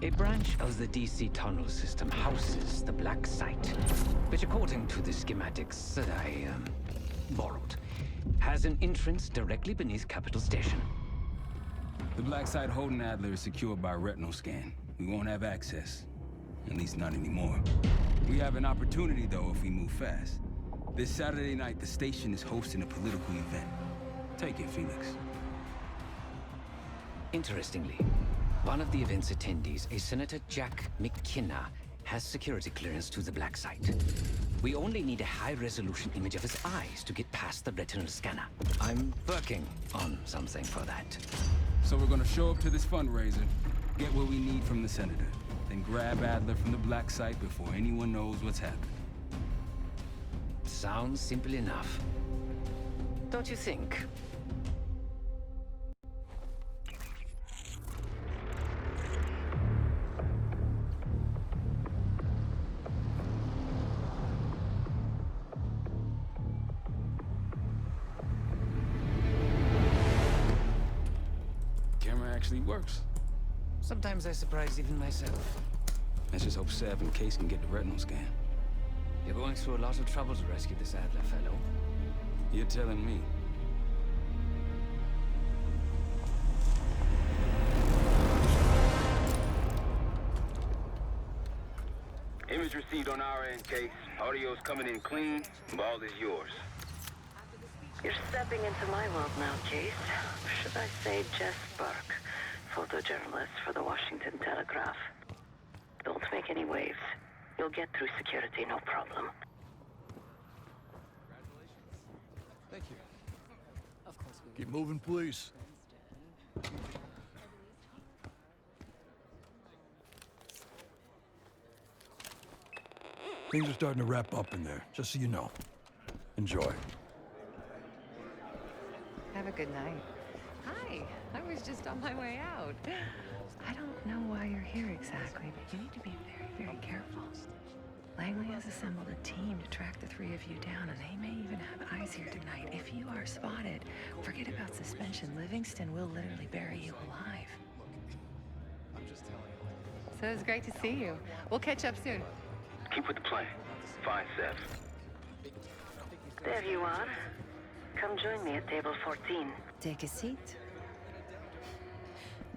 A branch of the DC tunnel system houses the Black Site, which according to the schematics that I borrowed, has an entrance directly beneath Capital Station. The Black Site holding Adler is secured by retinal scan. We won't have access. At least not anymore. We have an opportunity, though, if we move fast. This Saturday night, the station is hosting a political event. Take it, Felix. Interestingly, one of the event's attendees, a Senator Jack McKenna, has security clearance to the Black Site. We only need a high-resolution image of his eyes to get past the retinal scanner. I'm working on something for that. So we're gonna show up to this fundraiser, get what we need from the Senator, then grab Adler from the Black Site before anyone knows what's happening. Sounds simple enough. Don't you think? Actually works. Sometimes I surprise even myself. Let's just hope Sev and Case can get the retinal scan. You're going through a lot of trouble to rescue this Adler fellow. You're telling me. Image received on our end, Case. Audio's coming in clean. Ball is yours. You're stepping into my world now, Case. Should I say Jess Burke, photojournalist for the Washington Telegraph. Don't make any waves. You'll get through security, no problem. Thank you. Of course we Keep moving, please. Things are starting to wrap up in there, just so you know. Enjoy. Have a good night. Hi, I was just on my way out. I don't know why you're here exactly, but you need to be very, very careful. Langley has assembled a team to track the three of you down, and they may even have eyes here tonight. If you are spotted, forget about suspension. Livingston will literally bury you alive. I'm just telling you. So it's great to see you. We'll catch up soon. Keep with the plan. Find Sev. There you are. Come join me at table 14. Take a seat.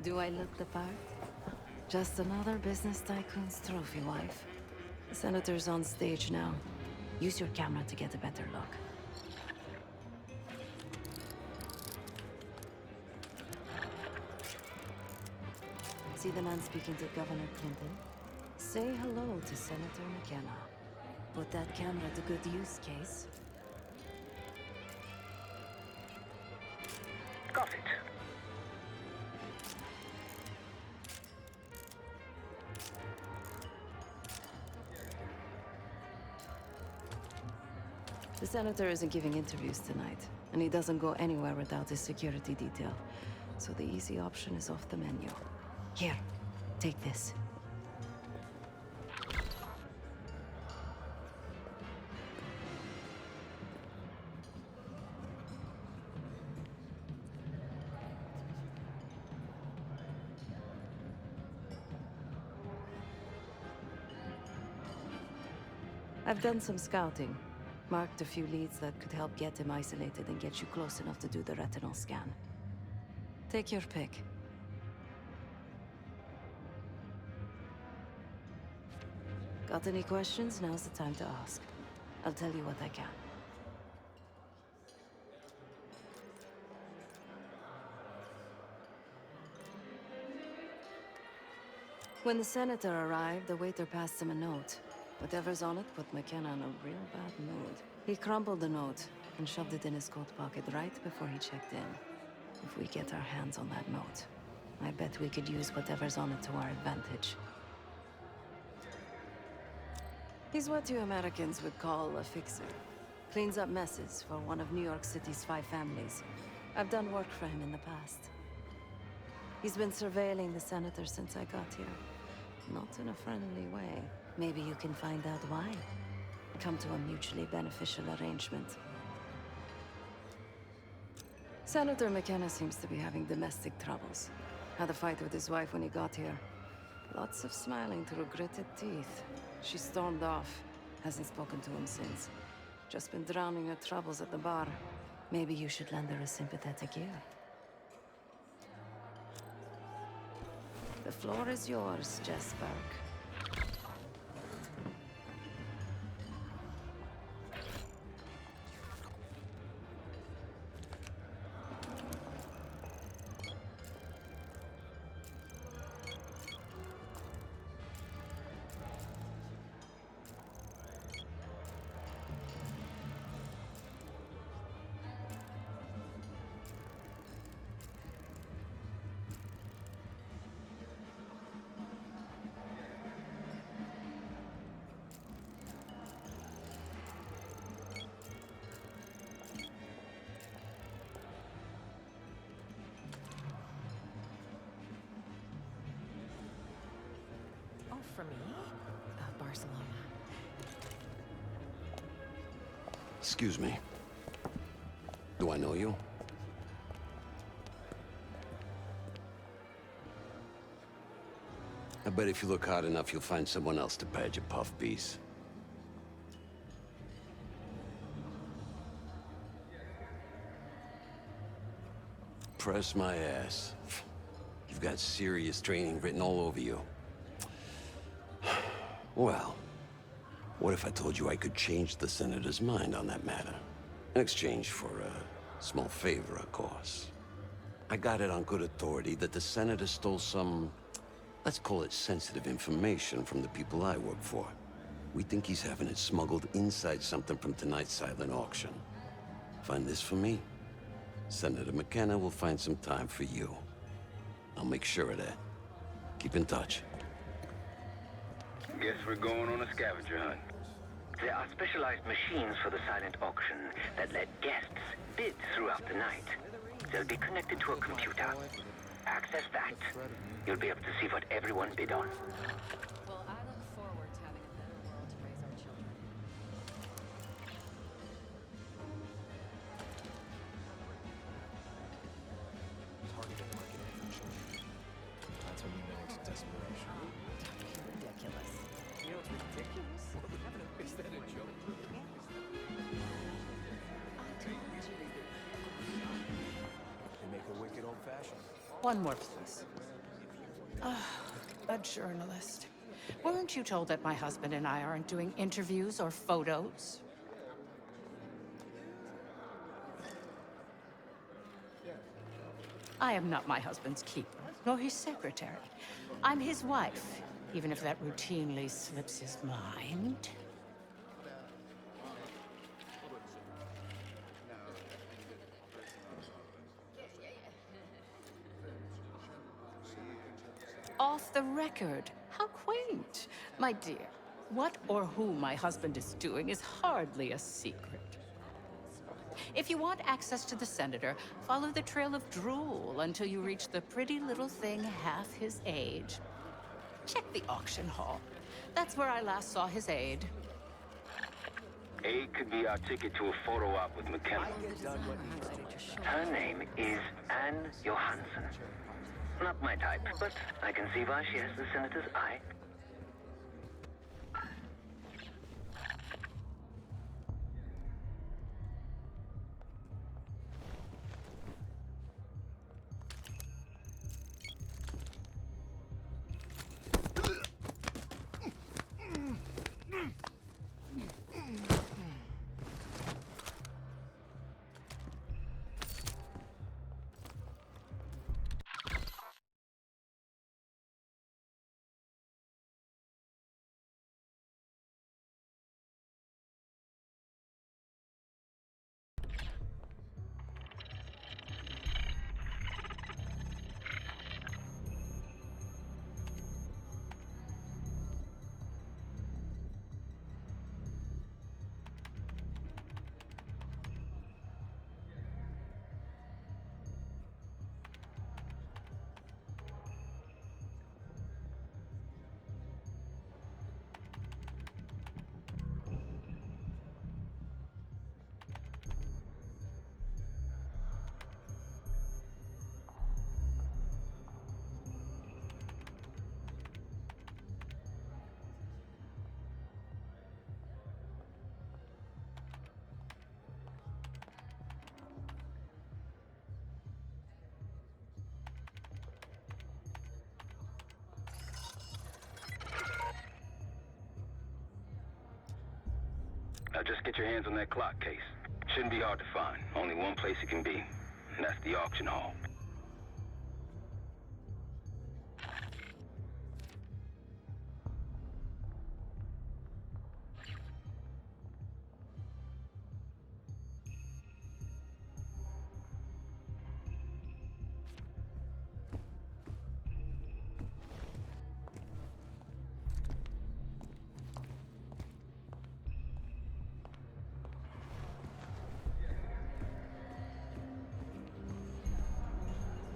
Do I look the part? Just another business tycoon's trophy wife. The senator's on stage now. Use your camera to get a better look. See the man speaking to Governor Clinton? Say hello to Senator McKenna. Put that camera to good use, Case. Got it. The senator isn't giving interviews tonight, and he doesn't go anywhere without his security detail. So the easy option is off the menu. Here, take this. I've done some scouting. Marked a few leads that could help get him isolated and get you close enough to do the retinal scan. Take your pick. Got any questions? Now's the time to ask. I'll tell you what I can. When the senator arrived, the waiter passed him a note. Whatever's on it put McKenna in a real bad mood. He crumpled the note and shoved it in his coat pocket right before he checked in. If we get our hands on that note, I bet we could use whatever's on it to our advantage. He's what you Americans would call a fixer. Cleans up messes for one of New York City's 5 families. I've done work for him in the past. He's been surveilling the senator since I got here. Not in a friendly way. Maybe you can find out why. Come to a mutually beneficial arrangement. Senator McKenna seems to be having domestic troubles. Had a fight with his wife when he got here. Lots of smiling through gritted teeth. She stormed off. Hasn't spoken to him since. Just been drowning her troubles at the bar. Maybe you should lend her a sympathetic ear. The floor is yours, Jess Burke. Oh, for me? Barcelona. Excuse me. Do I know you? I bet if you look hard enough, you'll find someone else to pad your puff piece. Press my ass. You've got serious training written all over you. Well, what if I told you I could change the Senator's mind on that matter? In exchange for a small favor, of course. I got it on good authority that the Senator stole some, let's call it sensitive information from the people I work for. We think he's having it smuggled inside something from tonight's silent auction. Find this for me. Senator McKenna will find some time for you. I'll make sure of that. Keep in touch. Guess we're going on a scavenger hunt. There are specialized machines for the silent auction that let guests bid throughout the night. They'll be connected to a computer. Access that. You'll be able to see what everyone bid on. Well, I look forward to having a better world to raise our children. Targeted marketing for children. That's when you know it's desperation. Ridiculous. You know, it's ridiculous. Is that a joke? They make a wicked old-fashioned. One more, please. A journalist. Weren't you told that my husband and I aren't doing interviews or photos? I am not my husband's keeper, nor his secretary. I'm his wife, even if that routinely slips his mind. Off the record. How quaint. My dear, what or who my husband is doing is hardly a secret. If you want access to the Senator, follow the trail of drool until you reach the pretty little thing half his age. Check the auction hall. That's where I last saw his aide. Aid could be our ticket to a photo op with McKenna. Her name is Anne Johansson. Not my type, but I can see why she has the Senator's eye. Now just get your hands on that clock case. Shouldn't be hard to find. Only one place it can be, and that's the auction hall.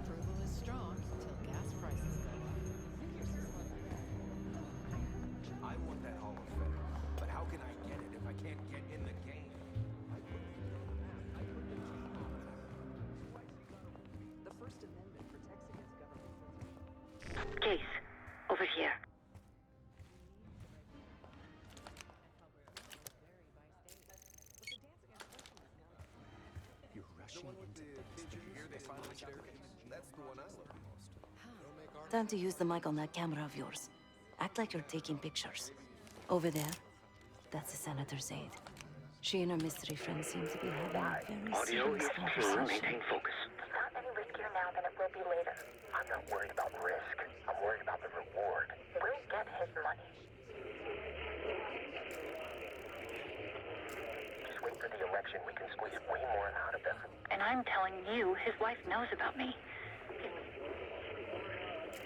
Approval is strong until gas prices go up. I want that Hall of Fame, but how can I get it if I can't get in the game? The First Amendment protects against government. Case, over here. You're rushing into things. Did you hear they finally staircase? That's the one I love the most. Time to use the mic on that camera of yours. Act like you're taking pictures. Over there, that's the senator's aide. She and her mystery friend seem to be having a very Audio serious is keen. conversation. Maintain focus. It's not any riskier now than it will be later. I'm not worried about risk. I'm worried about the reward. We'll get his money. Just wait for the election. We can squeeze way more out of him. And I'm telling you, his wife knows about me.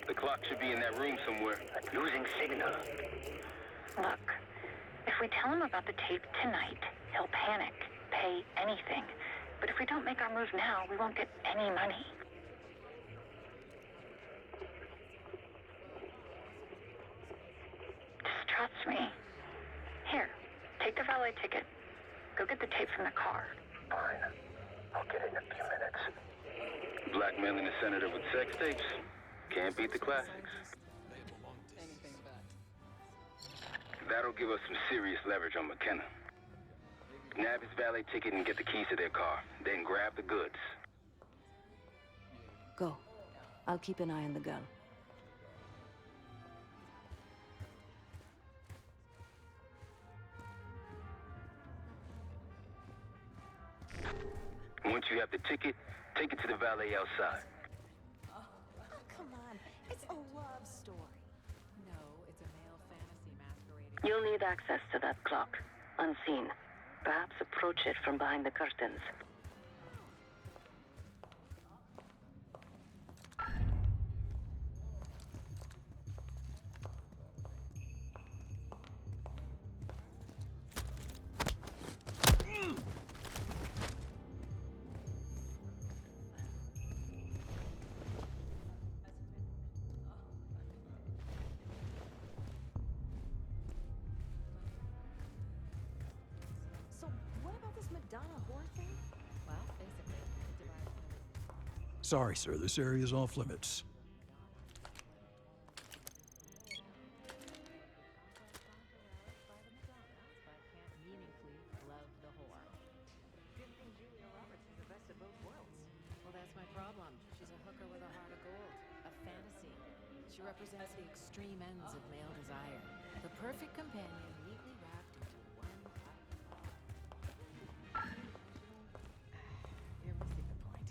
The clock should be in that room somewhere. Losing signal. Look, if we tell him about the tape tonight, he'll panic, pay anything. But if we don't make our move now, we won't get any money. Just trust me. Here, take the valet ticket. Go get the tape from the car. Fine. I'll get it in a few minutes. Blackmailing the senator with sex tapes. Can't beat the classics. That'll give us some serious leverage on McKenna. Nab his valet ticket and get the keys to their car. Then grab the goods. Go. I'll keep an eye on the girl. Once you have the ticket, take it to the valet outside. Come on. It's a love story. No, it's a male fantasy masquerading. You'll need access to that clock, unseen. Perhaps approach it from behind the curtains. So, what about this Madonna whore thing? Well, basically, it divides. Sorry, sir. This area is off limits. But can't meaningfully love the whore. Good thing Julia Roberts is the best of both worlds. Well, that's my problem. She's a hooker with a heart of gold. A fantasy. She represents the extreme ends of male desire. The perfect companion neatly wrapped into one You're missing the point.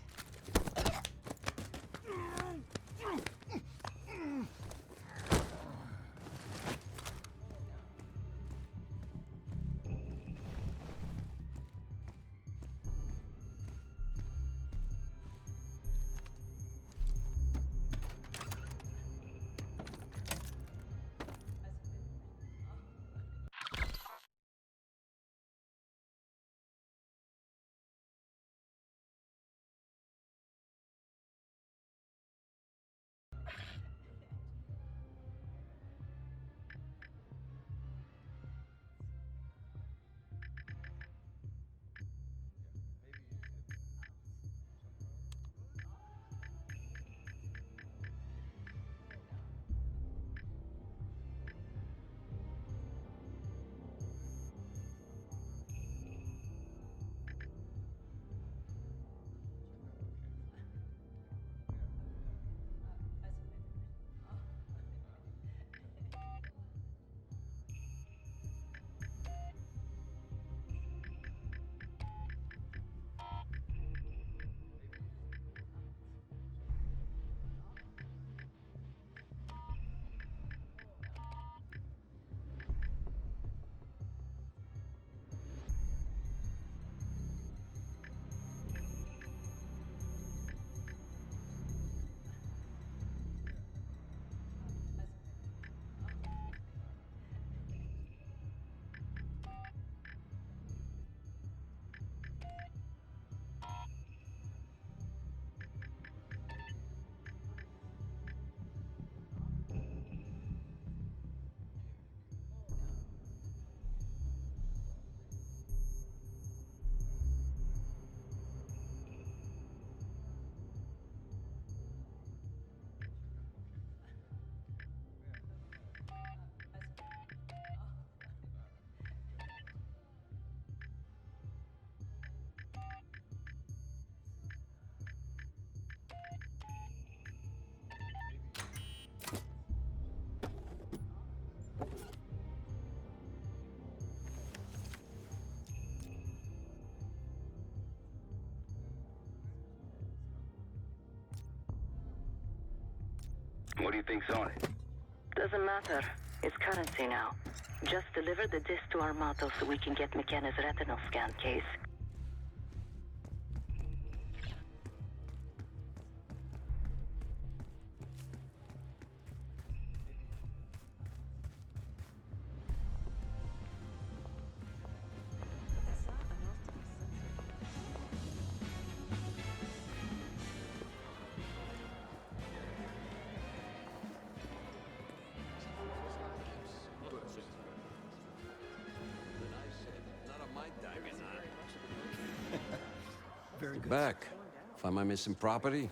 What do you think's on it? Doesn't matter. It's currency now. Just deliver the disc to Armato so we can get McKenna's retinal scan case. Very good. Back. Find my missing property?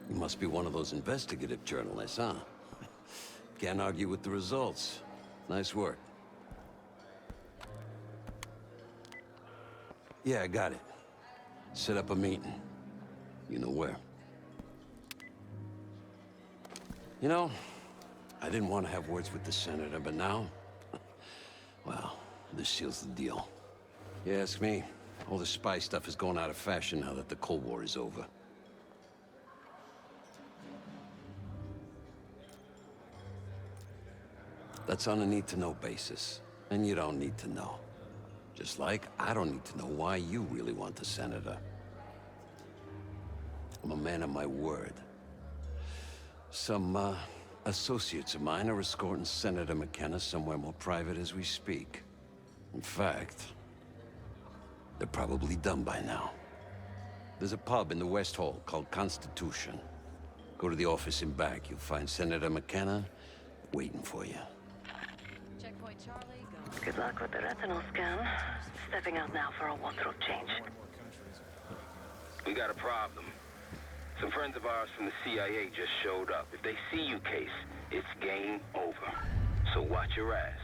You must be one of those investigative journalists, huh? Can't argue with the results. Nice work. Yeah, I got it. Set up a meeting. You know where. You know, I didn't want to have words with the senator, but now, well, this seals the deal. You ask me, all the spy stuff is going out of fashion now that the Cold War is over. That's on a need-to-know basis, and you don't need to know. Just like I don't need to know why you really want the senator. I'm a man of my word. Some, associates of mine are escorting Senator McKenna somewhere more private as we speak. In fact, they're probably done by now. There's a pub in the West Hall called Constitution. Go to the office in back. You'll find Senator McKenna waiting for you. Checkpoint Charlie, go. Good luck with the retinal scan. Stepping out now for a wardrobe change. We got a problem. Some friends of ours from the CIA just showed up. If they see you, Case, it's game over. So watch your ass.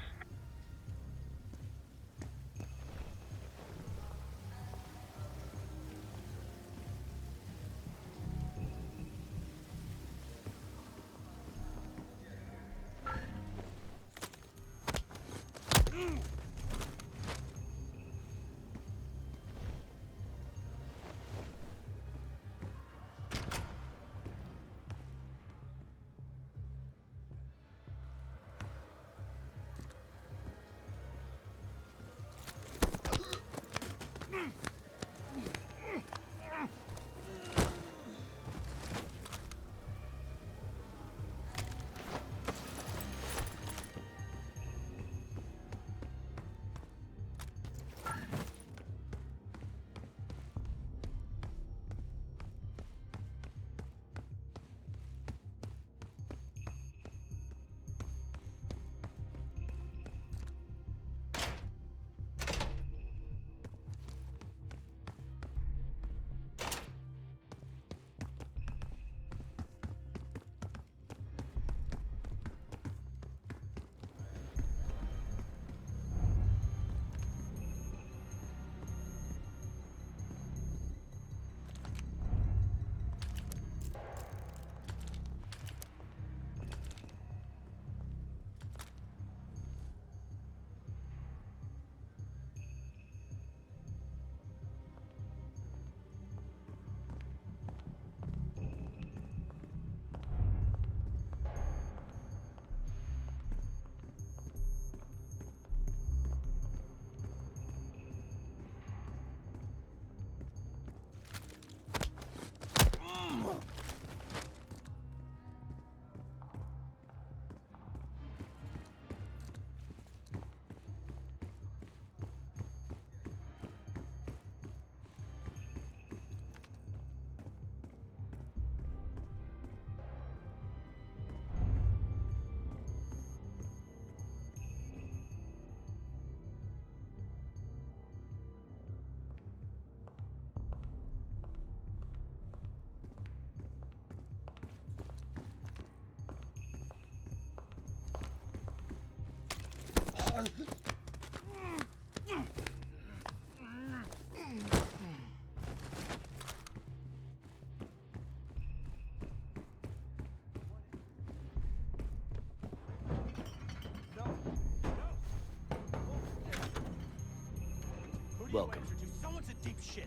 Welcome. Someone's a deep shit.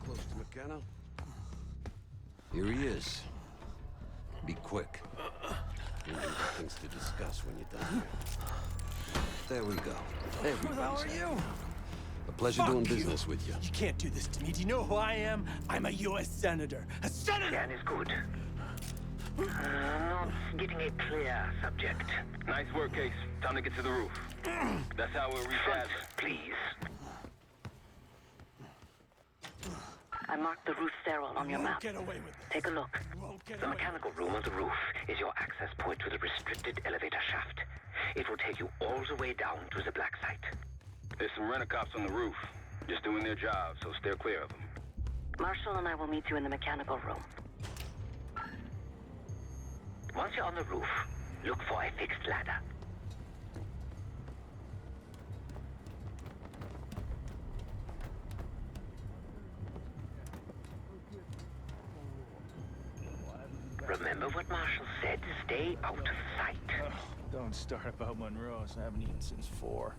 close to McKenna? Here he is. Be quick. We've got things to discuss when you're done here. There we go. Who the hell are you? A pleasure doing business with you. You can't do this to me. Do you know who I am? I'm a U.S. Senator. A senator! Scan is good. Not getting a clear subject. Nice work, Case. Time to get to the roof. That's how we'll reach out. Please. I marked the roof stairwell on your map. Get away with it. Take a look. Get The away. mechanical room on the roof is your access point to the restricted elevator shaft. It will take you all the way down to the black site. There's some rent-a-cops on the roof, just doing their job, so steer clear of them. Marshall and I will meet you in the mechanical room. Once you're on the roof, look for a fixed ladder. Remember what Marshall said, stay out of sight. Don't start about Monroe's. I haven't eaten since 4.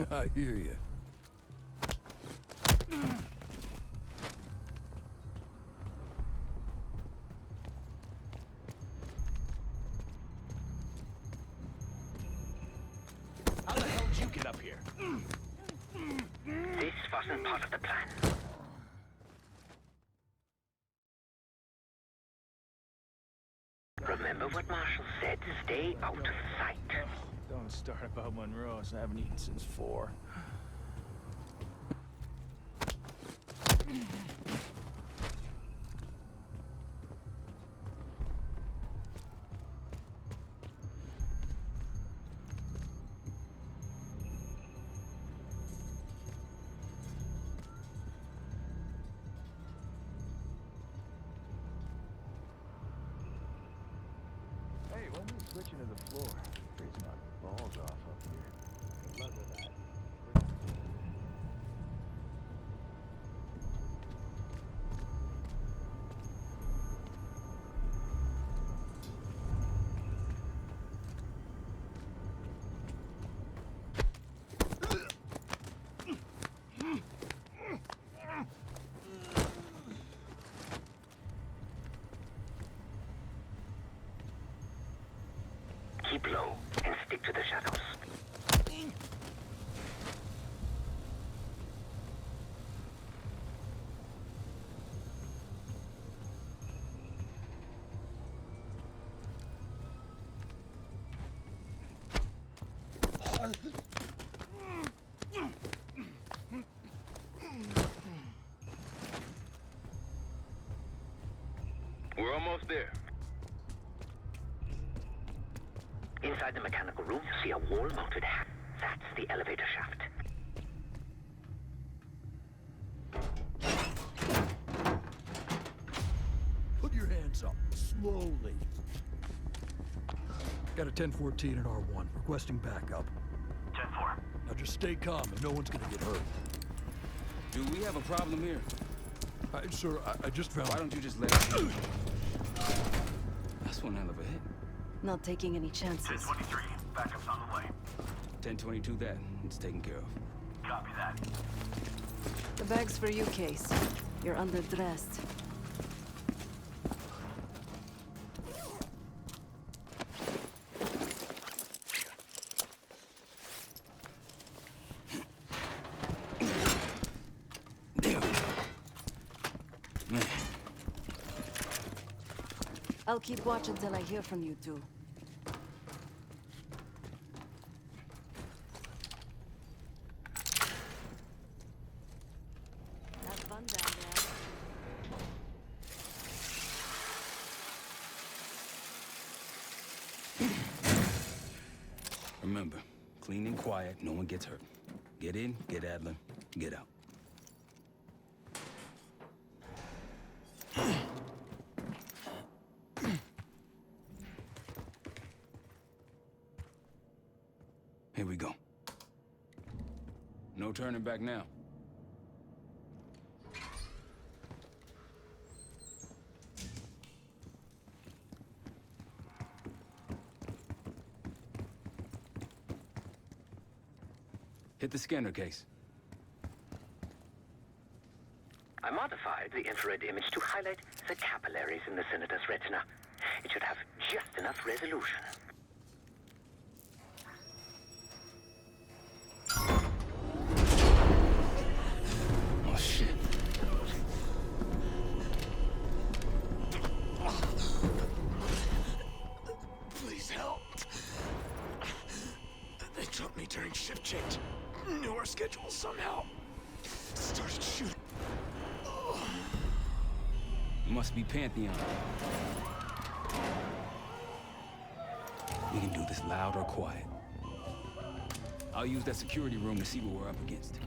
I hear you. How the hell did you get up here? This wasn't part of the plan. Remember what Marshall said, stay out of sight. Don't start about Monroe's. I haven't eaten since 4. Hey, when we switching to the floor? Freezing my balls off up here. Good luck with that. Keep low and stick to the shadows. We're almost there. Inside the mechanical room, you see a wall-mounted hat. That's the elevator shaft. Put your hands up. Slowly. Got a 1014 and R1. Requesting backup. 10-4. Now just stay calm and no one's gonna get hurt. Do we have a problem here? Sir, I just found... Why don't you just let it be? That's one hell of a hit. Not taking any chances. 1023, backup's on the way. 1022 that. It's taken care of. Copy that. The bag's for you, Case. You're underdressed. There we go. Man. I'll keep watch until I hear from you two. Have fun down there. Remember, clean and quiet, no one gets hurt. Get in, get Adler, get out. Here we go. No turning back now. Hit the scanner, Case. the infrared image to highlight the capillaries in the Senator's retina. It should have just enough resolution. Oh, shit. Please help. They took me during shift change. Knew our schedule somehow. Started shooting. It must be Pantheon. We can do this loud or quiet. I'll use that security room to see what we're up against.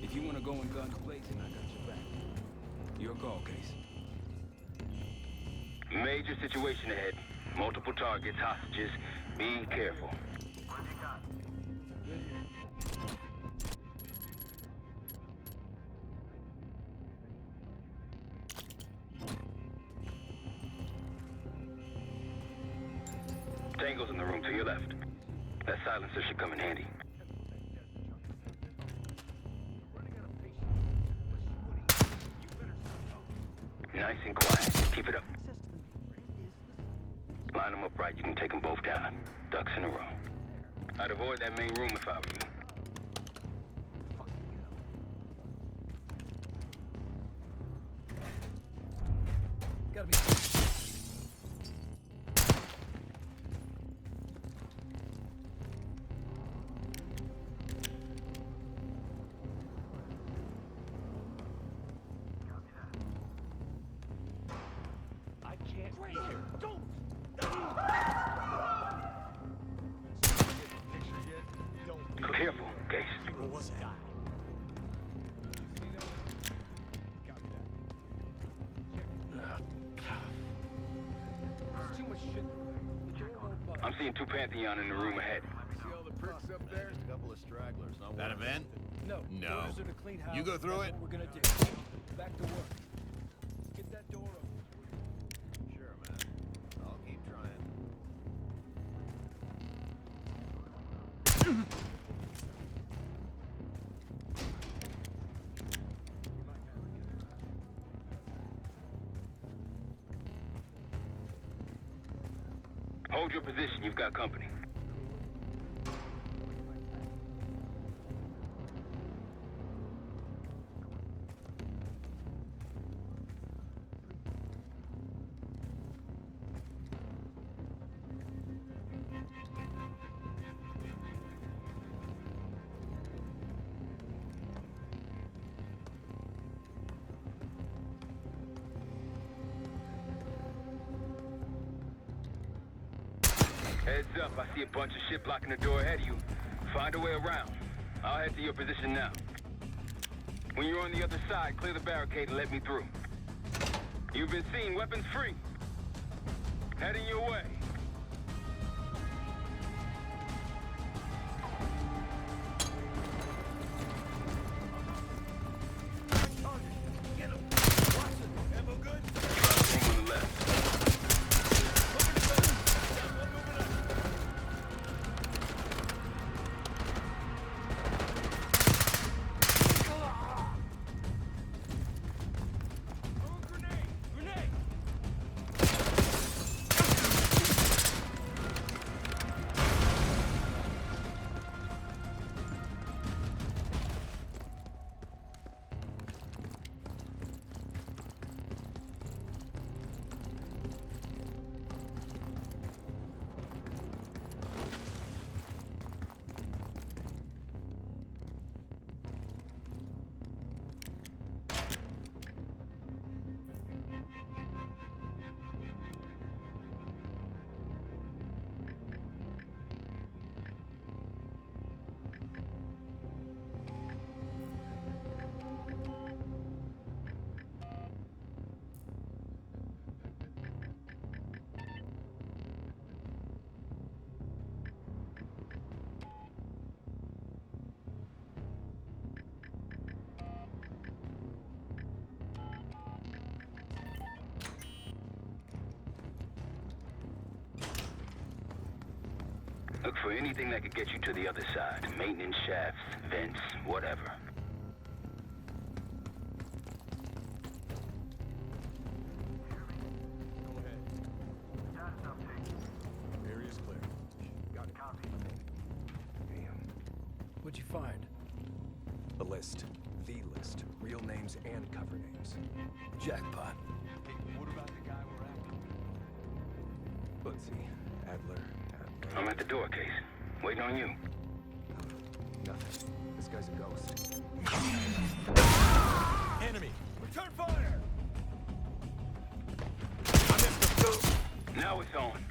If you want to go in guns blazing, I got your back. Your call, Case. Major situation ahead. Multiple targets, hostages. Be careful. Tango's in the room to your left. That silencer should come in handy. Nice and quiet. Keep it up. Line them up right. You can take them both down. Ducks in a row. I'd avoid that main room if I were you. Gotta be. Careful, Case. What was it? I'm seeing two Pantheon in the room ahead. See all the pricks up there? A couple of stragglers. Not That one of event? No. No. Orders are to clean house. You go through That's it? what we're gonna do. Back to work. Get that door open. them. Sure, man. I'll keep trying. Hold your position. You've got company. Heads up, I see a bunch of shit blocking the door ahead of you. Find a way around. I'll head to your position now. When you're on the other side, clear the barricade and let me through. You've been seen, weapons free. Heading your way. Team on the left. Look for anything that could get you to the other side. Maintenance shafts, vents, whatever. find? A list. The list. Real names and cover names. Jackpot. What about the guy we're after? Let's see. Adler. I'm at the door, Case. Waiting on you. Nothing. This guy's a ghost. Enemy! Return fire! Now it's on.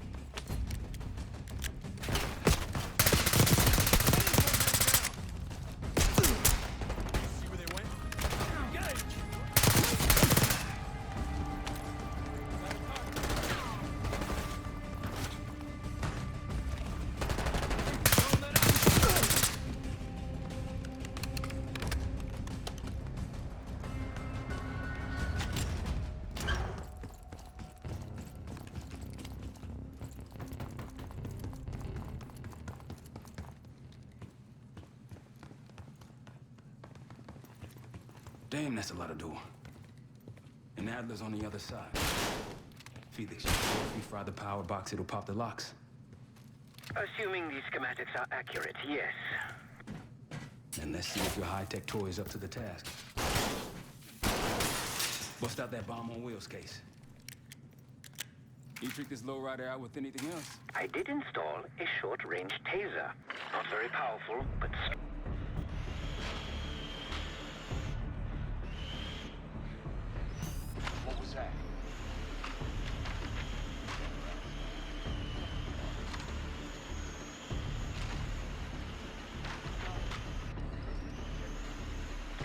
See where they went? Engage! Damn, that's a lot of door. And Adler's on the other side. Felix, if we fry the power box, it'll pop the locks. Assuming these schematics are accurate, yes. And let's see if your high-tech toy is up to the task. Bust out that bomb on wheels, Case. You trick this lowrider out with anything else? I did install a short-range taser. Not very powerful, but... What was that?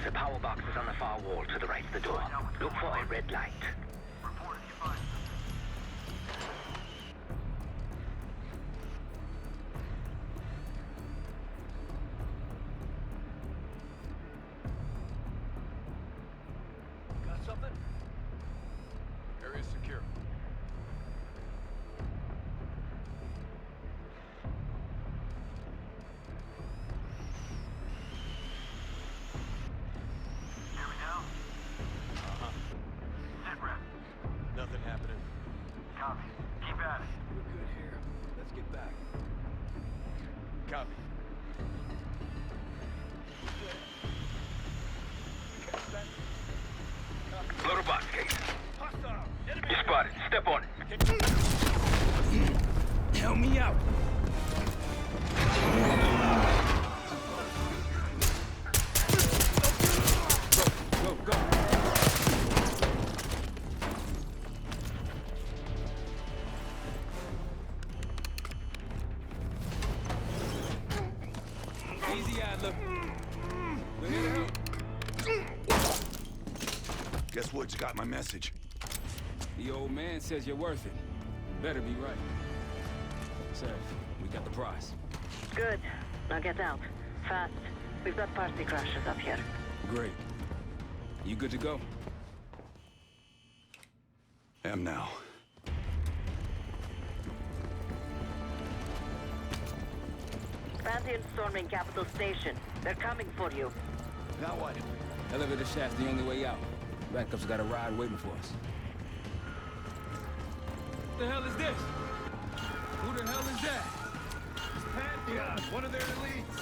The power box is on the far wall to the right of the door. Look for a red light. Got something? Area's secure. Here we go? Uh-huh. Sit rep. Nothing happening. Copy. Keep at it. We're good here. Let's get back. Copy. Loader box, Case. Hostile! Enemy! You spotted. Step on it. Help me out! Go, go, go! Easy, Adler. We're here to help. Guess Woods got my message. The old man says you're worth it. Better be right. Sir, we got the prize. Good. Now get out. Fast. We've got party crashers up here. Great. You good to go? Am now. Pantheon storming Capital Station. They're coming for you. Now what? Elevator shaft's the only way out. Backup's got a ride waiting for us. What the hell is this? Who the hell is that? It's Pantheon, one of their elites.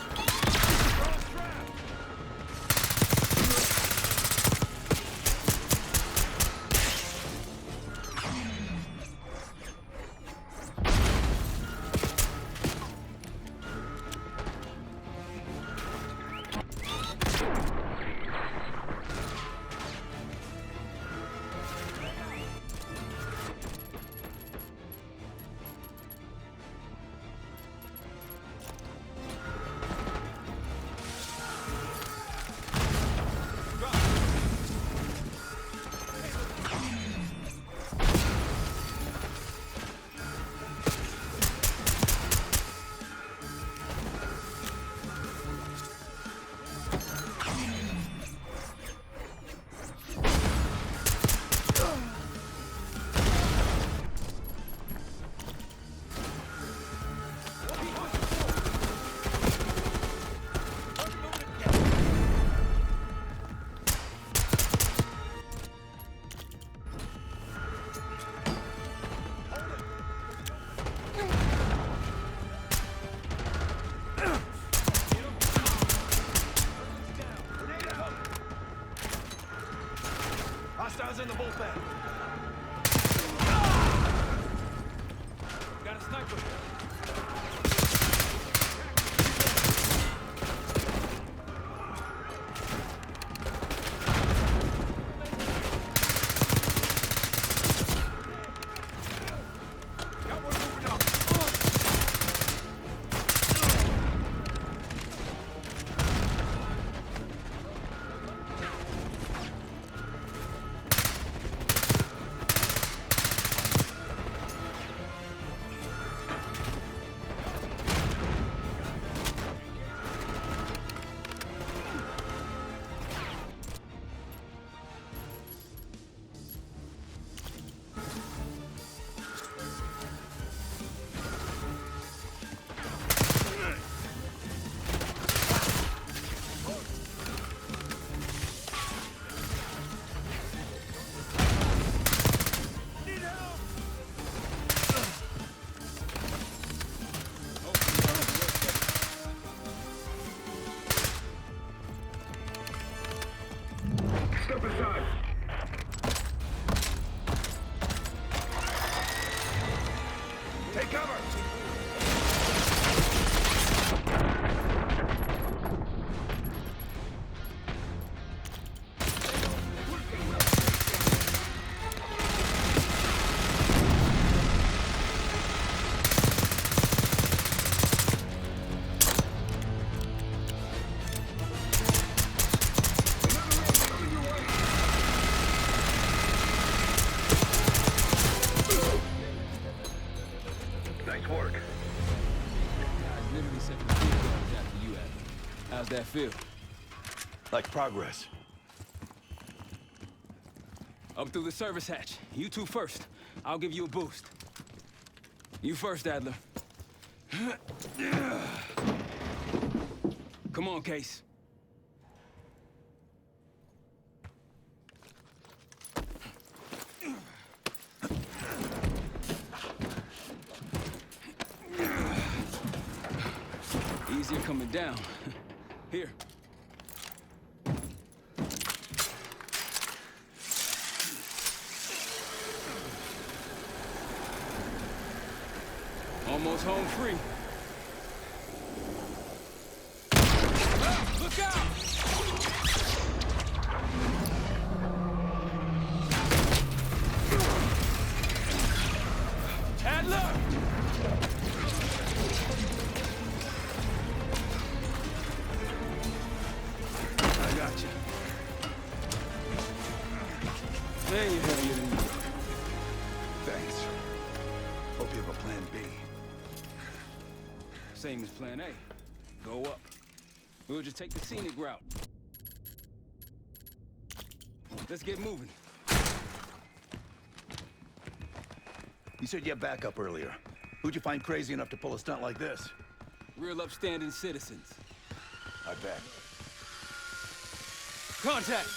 Take cover! Nice work. I literally set the field guns after you, Adler. How's that feel? Like progress. Up through the service hatch. You two first. I'll give you a boost. You first, Adler. Come on, Case. Easier coming down. Here. Almost home free. Ah, look out! Adler! I got you. Man, you're heavier than you. Thanks. Hope you have a plan B. Same as plan A. Go up. We'll just take the scenic route. Let's get moving. You said you had backup earlier. Who'd you find crazy enough to pull a stunt like this? Real upstanding citizens. I bet. Contact!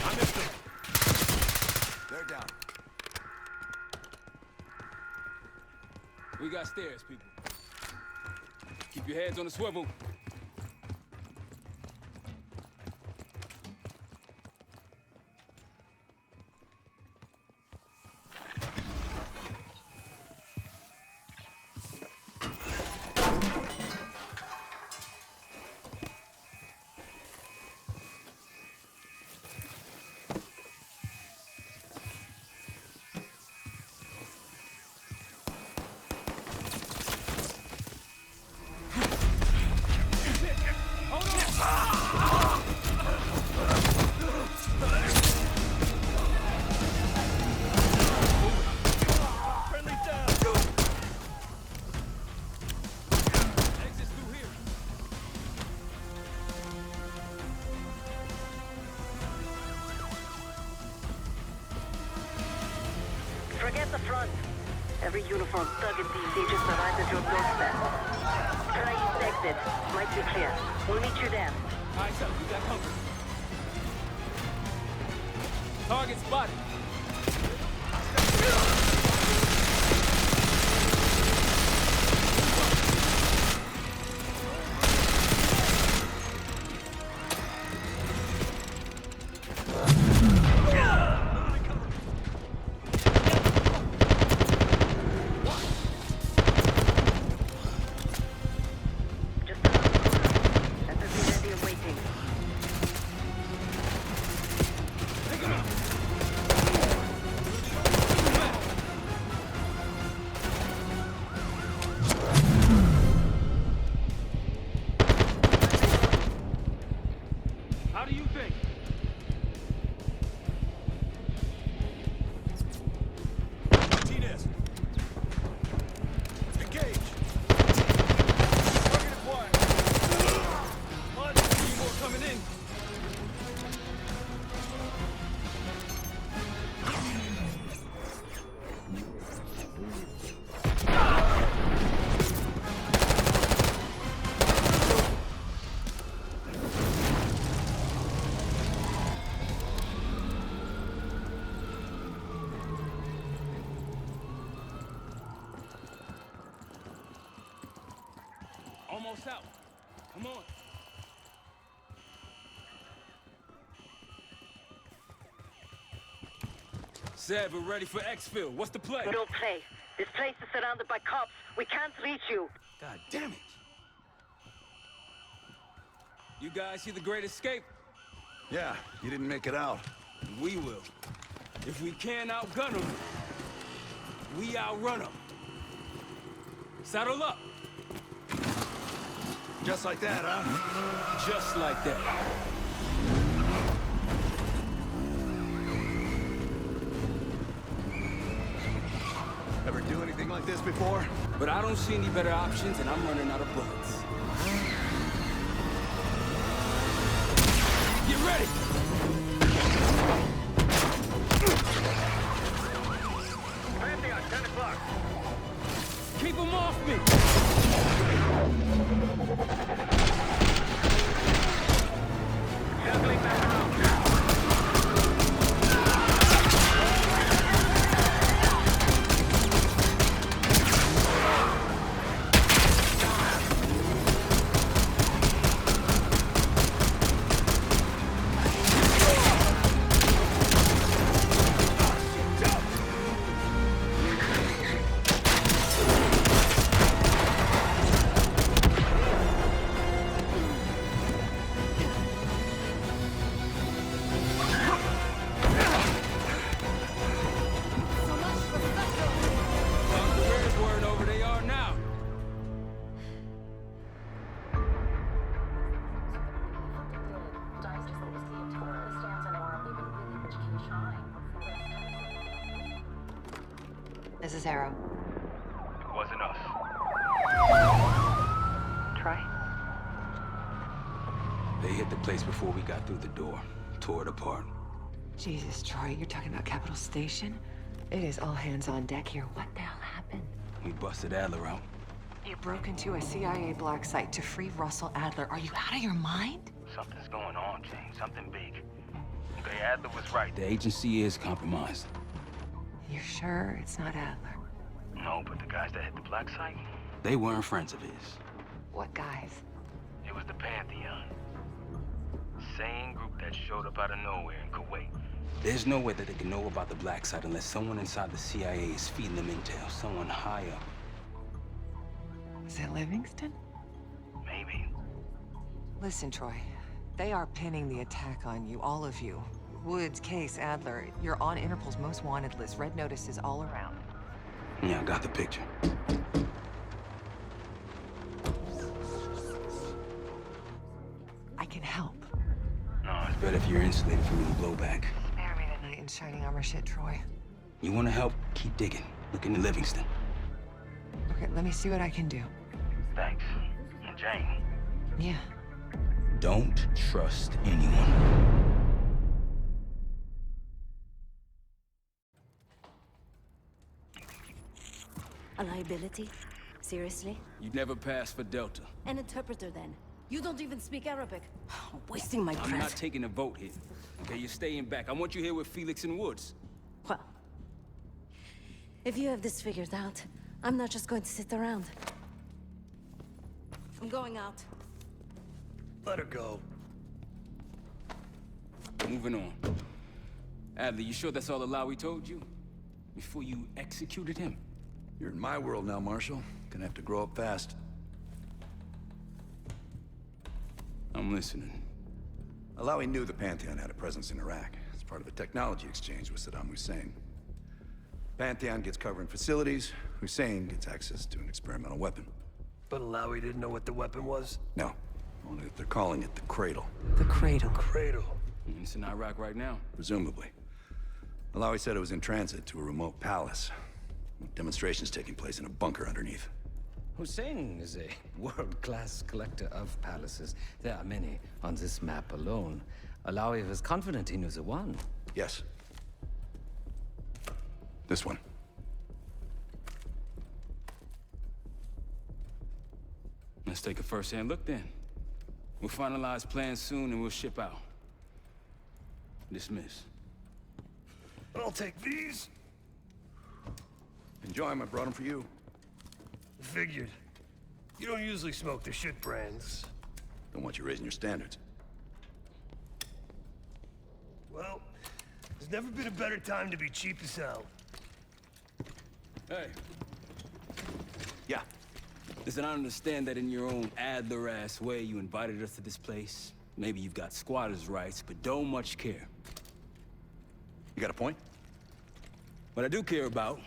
I missed them. They're down. We got stairs, people. Keep your heads on the swivel. Forget the front. Every uniformed thug in DC just arrived at your doorstep. Try east exit. Might be clear. We'll meet you there. Eyes up, we got company. Target spotted. Just almost out. Come on. Seb, we're ready for exfil. What's the play? No play. This place is surrounded by cops. We can't reach you. God damn it. You guys see the Great Escape? Yeah, you didn't make it out. We will. If we can't outgun them, we outrun them. Saddle up. Just like that, huh? Just like that. Ever do anything like this before? But I don't see any better options, and I'm running out of bullets. Get ready! Pantheon, 10 o'clock. Keep them off me! Circling back around. This is Arrow. It wasn't us. Troy? They hit the place before we got through the door. Tore it apart. Jesus, Troy, you're talking about Capital Station? It is all hands on deck here. What the hell happened? We busted Adler out. You broke into a CIA black site to free Russell Adler. Are you out of your mind? Something's going on, Jane. Something big. Okay, Adler was right. The agency is compromised. You're sure it's not Adler? No, but the guys that hit the black site, They weren't friends of his. What guys? it was the Pantheon. Same group that showed up out of nowhere in Kuwait. There's no way that they can know about the black site unless someone inside the CIA is feeding them intel. Someone high up. Was it Livingston? Maybe. Listen, Troy. They are pinning the attack on you, all of you. Woods, Case, Adler. You're on Interpol's most wanted list. Red notices all around. Yeah, I got the picture. I can help. No, it's better if you're insulated from any blowback. Spare me tonight in shining armor shit, Troy. You want to help? Keep digging. Look into Livingston. Okay, let me see what I can do. Thanks. And Jane. Yeah. Don't trust anyone. A liability? Seriously? You'd never pass for Delta. An interpreter, then. You don't even speak Arabic. Wasting my breath. I'm not taking a vote here. Okay, you're staying back. I want you here with Felix and Woods. Well, if you have this figured out, I'm not just going to sit around. I'm going out. Let her go. Moving on. Adler, you sure that's all Alawi told you? Before you executed him? You're in my world now, Marshal. Gonna have to grow up fast. I'm listening. Alawi knew the Pantheon had a presence in Iraq. It's part of a technology exchange with Saddam Hussein. Pantheon gets cover in facilities. Hussein gets access to an experimental weapon. But Alawi didn't know what the weapon was? No, only that they're calling it the Cradle. The Cradle. Cradle. It's in Iraq right now. Presumably. Alawi said it was in transit to a remote palace. Demonstrations taking place in a bunker underneath. Hussein is a world-class collector of palaces. There are many on this map alone. Alawi was confident he knew the one. Yes. This one. Let's take a first-hand look then. We'll finalize plans soon and we'll ship out. Dismiss. I'll take these. Enjoy them. I brought them for you. Figured. You don't usually smoke the shit brands. Don't want you raising your standards. Well, there's never been a better time to be cheap as hell. Hey. Yeah. Listen, I understand that in your own Adler-ass way you invited us to this place. Maybe you've got squatters' rights, but don't much care. You got a point? What I do care about,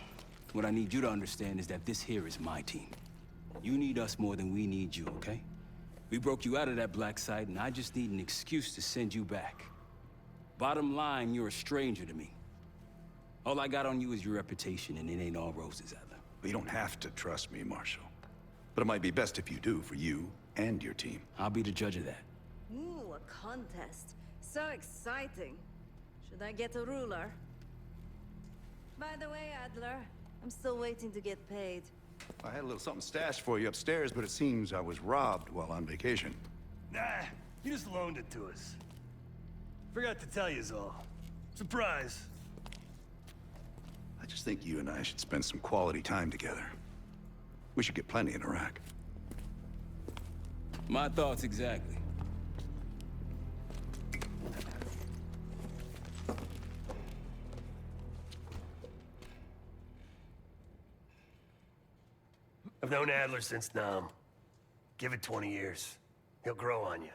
what I need you to understand is that this here is my team. You need us more than we need you, okay? We broke you out of that black site, and I just need an excuse to send you back. Bottom line, you're a stranger to me. All I got on you is your reputation, and it ain't all roses, Adler. You don't have to trust me, Marshal. But it might be best if you do, for you and your team. I'll be the judge of that. Ooh, a contest. So exciting. Should I get a ruler? By the way, Adler, I'm still waiting to get paid. I had a little something stashed for you upstairs, but it seems I was robbed while on vacation. Nah, you just loaned it to us. Forgot to tell you is all. Surprise. I just think you and I should spend some quality time together. We should get plenty in Iraq. My thoughts exactly. I've known Adler since Nam. Give it 20 years. He'll grow on you.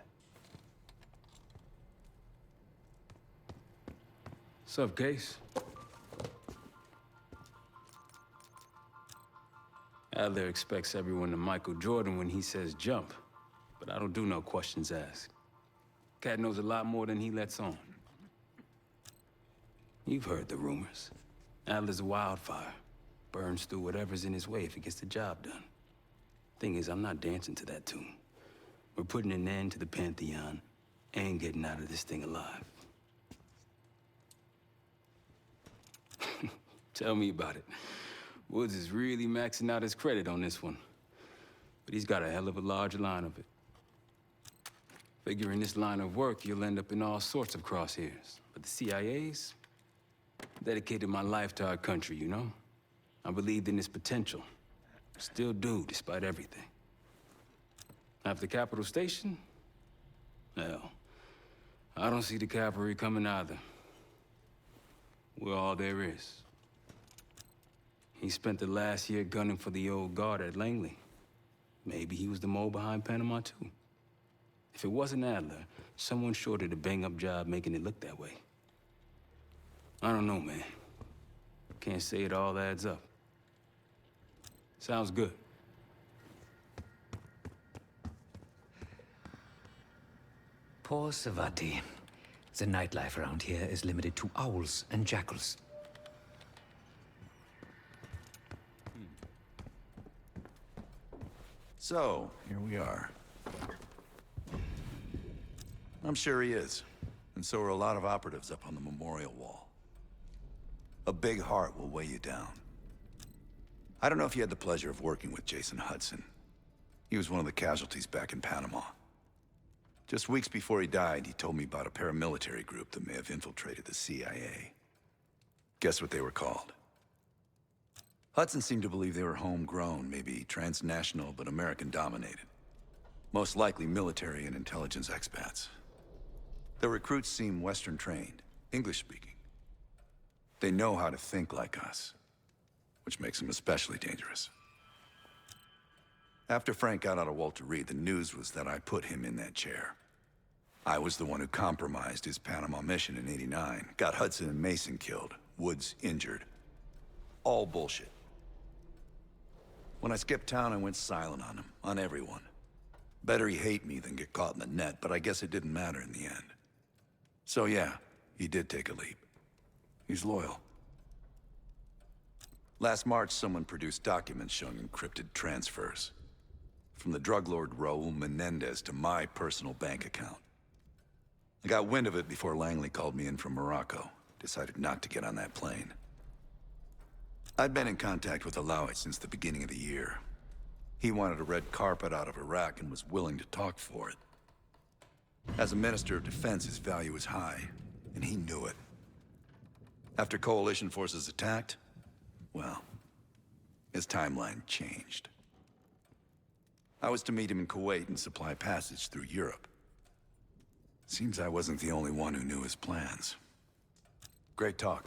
Sup, Case? Adler expects everyone to Michael Jordan when he says jump, but I don't do no questions asked. Cat knows a lot more than he lets on. You've heard the rumors. Adler's a wildfire. Burns through whatever's in his way if he gets the job done. Thing is, I'm not dancing to that tune. We're putting an end to the Pantheon and getting out of this thing alive. Tell me about it. Woods is really maxing out his credit on this one. But he's got a hell of a large line of it. Figure in this line of work, you'll end up in all sorts of crosshairs. But the CIA's dedicated my life to our country, you know? I believed in its potential. Still do, despite everything. After Capital Station? Hell, I don't see the cavalry coming either. We're all there is. He spent the last year gunning for the old guard at Langley. Maybe he was the mole behind Panama, too. If it wasn't Adler, someone sure did a bang-up job making it look that way. I don't know, man. Can't say it all adds up. Sounds good. Poor Savati. The nightlife around here is limited to owls and jackals. So, here we are. I'm sure he is. And so are a lot of operatives up on the memorial wall. A big heart will weigh you down. I don't know if you had the pleasure of working with Jason Hudson. He was one of the casualties back in Panama. Just weeks before he died, he told me about a paramilitary group that may have infiltrated the CIA. Guess what they were called? Hudson seemed to believe they were homegrown, maybe transnational, but American-dominated. Most likely military and intelligence expats. The recruits seem Western-trained, English-speaking. They know how to think like us, which makes them especially dangerous. After Frank got out of Walter Reed, the news was that I put him in that chair. I was the one who compromised his Panama mission in '89, got Hudson and Mason killed, Woods injured. All bullshit. When I skipped town, I went silent on him, on everyone. Better he hate me than get caught in the net, but I guess it didn't matter in the end. So yeah, he did take a leap. He's loyal. Last March, someone produced documents showing encrypted transfers. From the drug lord Raul Menendez to my personal bank account. I got wind of it before Langley called me in from Morocco. Decided not to get on that plane. I'd been in contact with Alawit since the beginning of the year. He wanted a red carpet out of Iraq and was willing to talk for it. As a Minister of Defense, his value was high, and he knew it. After coalition forces attacked, well, his timeline changed. I was to meet him in Kuwait and supply passage through Europe. Seems I wasn't the only one who knew his plans. Great talk.